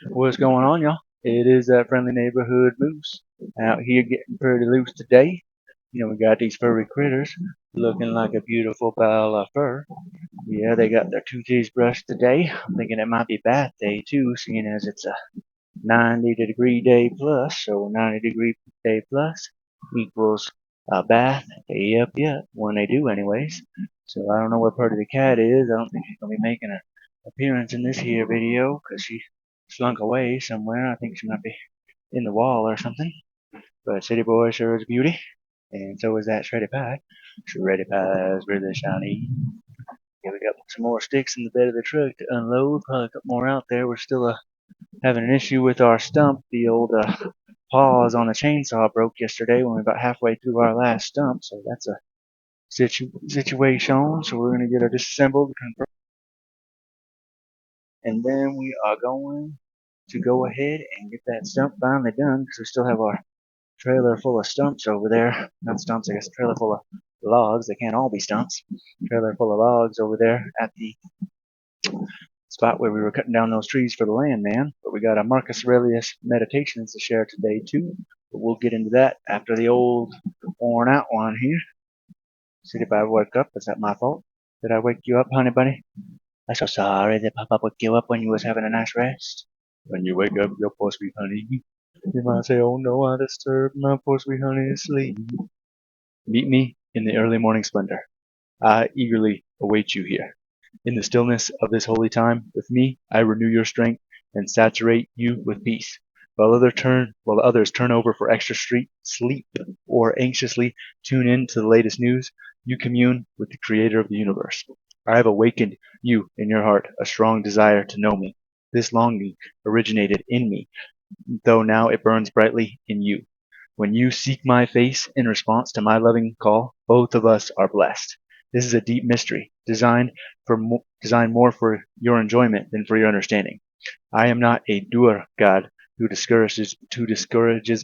What's going on, y'all? It is that friendly neighborhood moose out here getting pretty loose today. We got these furry critters looking like a beautiful pile of fur. Yeah, they got their tooties brushed today. I'm thinking it might be bath day too, seeing as it's a 90-degree day plus. So 90-degree day plus equals a bath. Yep, yep. When they do, anyways. So I don't know what part of the cat is. I don't think she's gonna be making an appearance in this here video because she slunk away somewhere. I think she might be in the wall or something. But City Boy sure is a beauty, and so is that Shreddy Pie. Shreddy Pie is really shiny. Yeah, we got some more sticks in the bed of the truck to unload. Probably a couple more out there. We're still having an issue with our stump. The old paws on the chainsaw broke yesterday when we were about halfway through our last stump. So that's a situation. So we're gonna get her disassembled, and then we are going to go ahead and get that stump finally done because we still have our trailer full of stumps over there. Not stumps, I guess. A trailer full of logs. They can't all be stumps. Trailer full of logs over there at the spot where we were cutting down those trees for the landman. But we got a Marcus Aurelius meditations to share today too. But we'll get into that after the old worn out one here. See if I woke up. Is that my fault? Did I wake you up, honey bunny? I'm so sorry that Papa woke you up when you was having a nice rest. When you wake up, your poor sweet honey, you might say, "Oh no, I disturbed my poor sweet honey's sleep." Meet me in the early morning splendor. I eagerly await you here. In the stillness of this holy time, with me, I renew your strength and saturate you with peace. While others turn over for extra sleep or anxiously tune in to the latest news, you commune with the creator of the universe. I have awakened you in your heart a strong desire to know me. This longing originated in me, though now it burns brightly in you. When you seek my face in response to my loving call, both of us are blessed. This is a deep mystery, designed more for your enjoyment than for your understanding. I am not a doer God who discourages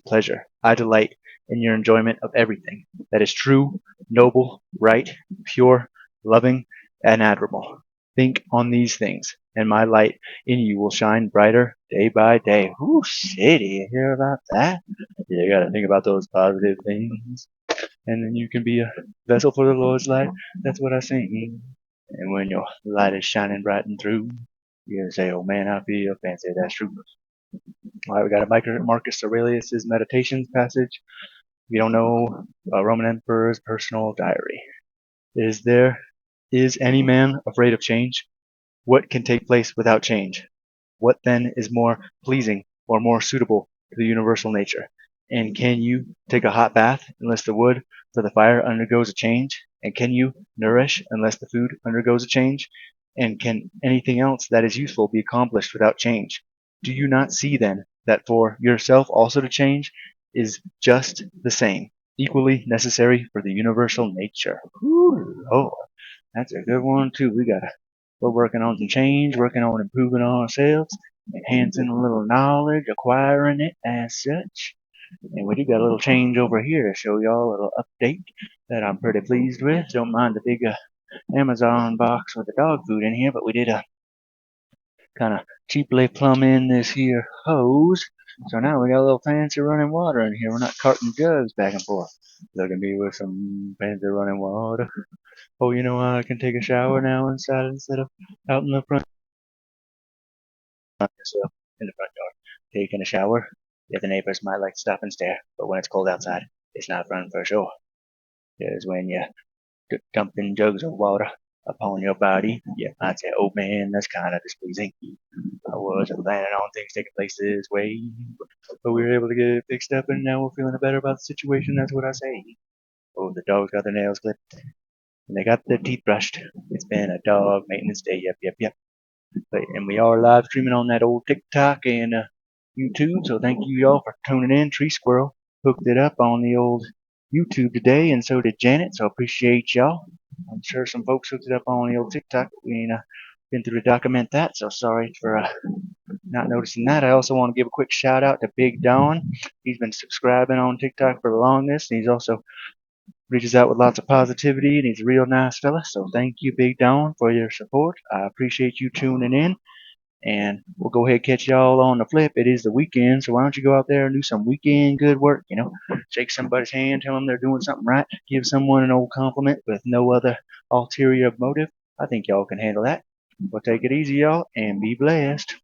pleasure. I delight in your enjoyment of everything that is true, noble, right, pure, loving, and admirable. Think on these things, and my light in you will shine brighter day by day. Whoo, city, you hear about that? You gotta think about those positive things, and then you can be a vessel for the Lord's light. That's what I sing. And when your light is shining bright and through, you say, "Oh man, I feel fancy." That's true. All right, we got a Marcus Aurelius's Meditations passage. If you don't know, a Roman Emperor's personal diary. Is any man afraid of change? What can take place without change? What then is more pleasing or more suitable to the universal nature? And can you take a hot bath unless the wood for the fire undergoes a change? And can you nourish unless the food undergoes a change? And can anything else that is useful be accomplished without change? Do you not see then that for yourself also to change is just the same, equally necessary for the universal nature? Ooh, Lord, that's a good one too. We're working on some change, working on improving ourselves, enhancing a little knowledge, acquiring it as such. And we do got a little change over here to show y'all, a little update that I'm pretty pleased with. Don't mind the big Amazon box with the dog food in here, but we did kind of cheaply plumb in this here hose. So now we got a little fancy running water in here. We're not carting jugs back and forth. Look at me with some fancy running water. Oh, I can take a shower now inside instead of out in the front. Yourself in the front yard, taking a shower. Yeah, the neighbors might like to stop and stare, but when it's cold outside, it's not fun for sure. Because when you dumping jugs of water upon your body, you might say, "Oh man, that's kind of displeasing." I wasn't planning on things taking place this way, but we were able to get it fixed up, and now we're feeling better about the situation. That's what I say. Oh, the dogs got their nails clipped, and they got their teeth brushed. It's been a dog maintenance day. Yep, yep, yep. And we are live streaming on that old TikTok and YouTube. So thank you y'all for tuning in. Tree Squirrel hooked it up on the old YouTube today, and so did Janet. So I appreciate y'all. I'm sure some folks hooked it up on the old TikTok. We ain't been through to document that. So sorry for not noticing that. I also want to give a quick shout out to Big Don. He's been subscribing on TikTok for the longest, and he's also reaches out with lots of positivity, and he's a real nice fella. So thank you, Big Don, for your support. I appreciate you tuning in. And we'll go ahead and catch y'all on the flip. It is the weekend, so why don't you go out there and do some weekend good work? Shake somebody's hand, tell them they're doing something right, give someone an old compliment with no other ulterior motive. I think y'all can handle that. Well, take it easy, y'all, and be blessed.